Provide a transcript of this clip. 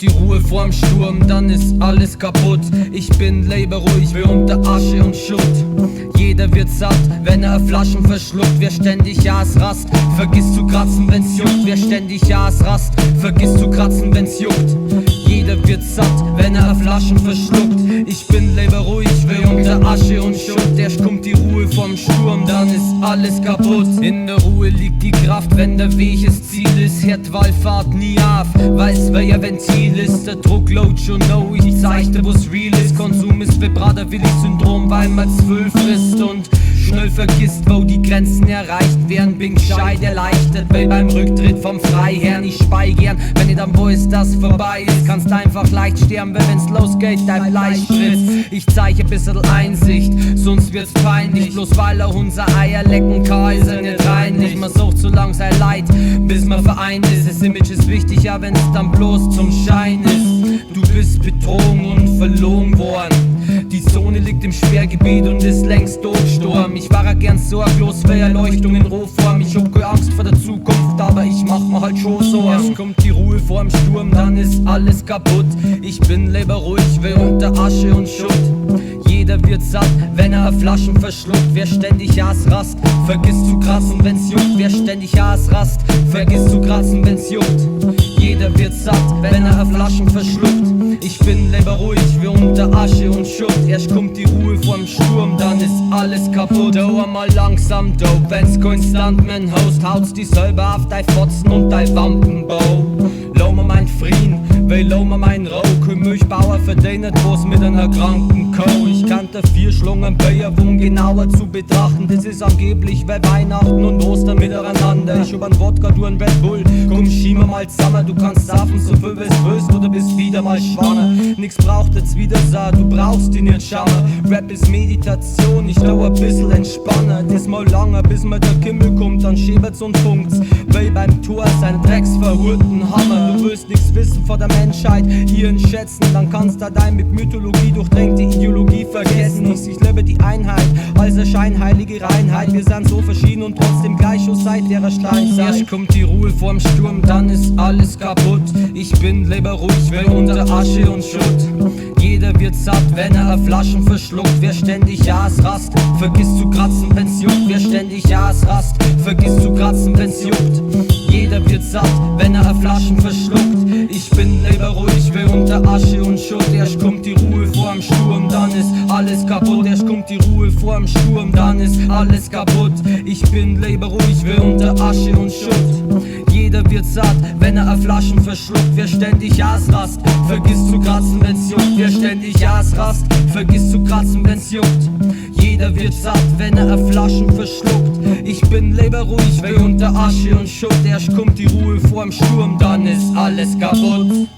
kommt die Ruhe vorm Sturm, dann ist alles kaputt. Ich bin leberuhig wie unter Asche und Schutt. Jeder wird satt, wenn er Flaschen verschluckt. Wer ständig Rast, vergisst zu kratzen, wenn's juckt. Wer ständig Rast, vergisst zu kratzen, wenn's juckt. Jeder wird satt, wenn er Flaschen verschluckt. Ich bin leberuhig wie unter Asche und Schutt. Erst kommt die Ruhe vom Sturm, dann ist alles kaputt. In der Ruhe liegt die Kraft, wenn der Weg das Ziel ist. Herdwallfahrt nie auf, weiß wer ihr Ventil ist. Der Druck load schon know, ich zeigte wo's real ist. Konsum ist Vibrator-Willi-Syndrom, weil man 12 frisst und schnell vergisst, wo die Grenzen erreicht werden. Bin gescheit erleichtert, weil beim Rücktritt vom Freiherrn ich speigern. Wenn ihr dann weiß, dass vorbei ist, kannst einfach leicht sterben, weil wenn's losgeht, dein Fleisch frisst. Ich zeige ein bisschen Einsicht, sonst wird's peinlich. Bloß weil er unser Eier lecken kann, ist er nicht reinlich. Man sucht so lang sein Leid, bis man vereint ist. Das Image ist wichtig, ja wenn's dann bloß zum Schein ist. Du bist betrogen und verloren worden. Die Zone liegt im Sperrgebiet und ist längst durchgestorben. Ich war ja gern sorglos für Erleuchtung in Rohform. Ich hab keine Angst vor der Zukunft, aber ich mach mir halt schon Sorgen. Erst kommt die Ruhe vorm Sturm, dann ist alles kaputt. Ich bin leberuhig wie unter Asche und Schutt. Jeder wird satt, wenn er Flaschen verschluckt. Wer ständig Rast, vergisst zu kratzen, wenn's juckt. Wer ständig Rast, vergisst zu kratzen, wenn's juckt. Jeder wird satt, wenn er Flaschen verschluckt. Ich bin leberuhig wie unter Asche und Schutt. Erst kommt die Ruhe vorm Sturm, dann ist alles kaputt. Dauer mal langsam, dope, wenn's konstant man host. Haut's die selber auf dein Fotzen und dein Wampenbau. Lau mir mein Frieden, weil lau mir mein Rauch. Milchbauer verdient was mit einer kranken Kuh. Ich kannte 4 Schlungen Bier, um genauer zu betrachten. Das ist angeblich, weil Weihnachten und Ostern miteinander. Ich hab ein Wodka, du ein Red Bull. Komm, schieb mir mal zusammen. Du kannst saufen, so viel wie's willst, oder bist wieder mal schwanger. Nix braucht jetzt wieder so, du brauchst ihn nicht schauen. Rap ist Meditation, ich dau ein bisschen entspannen. Das mal langer, bis mir der Kimmel kommt, dann schäbert's und funkt's. Weil beim Tor seine drecksverhurten Hammer. Du willst nix wissen von der Menschheit, ihren schätzen. Dann kannst du dein mit Mythologie durchdrängte Ideologie vergessen. Ich liebe die Einheit, als eine scheinheilige Reinheit. Wir sind so verschieden und trotzdem gleich schon seit der Steinzeit. Erst kommt die Ruhe vorm Sturm, dann ist alles kaputt. Ich bin leberuhig wie unter Asche und Schutt. Jeder wird satt, wenn er Flaschen verschluckt. Wer ständig Rast, vergisst zu kratzen, wenn's juckt. Wer ständig Rast, vergisst zu kratzen, wenn's juckt. Jeder wird satt, wenn er Flaschen verschluckt. Ich bin leberuhig wie unter Asche und Schutt. Erst kommt die Ruhe vorm Sturm, dann ist alles kaputt. Erst kommt die Ruhe vorm Sturm, dann ist alles kaputt. Ich bin leberuhig wie unter Asche und Schutt. Jeder wird satt, wenn er Flaschen verschluckt. Wer ständig Rast, vergisst zu kratzen, wenn's juckt. Wer ständig Rast, vergisst zu kratzen, wenn's juckt. Jeder wird satt, wenn er Flaschen verschluckt. Ich bin leberuhig wie unter Asche und Schutt. Erst kommt die Ruhe vorm Sturm, dann ist alles kaputt.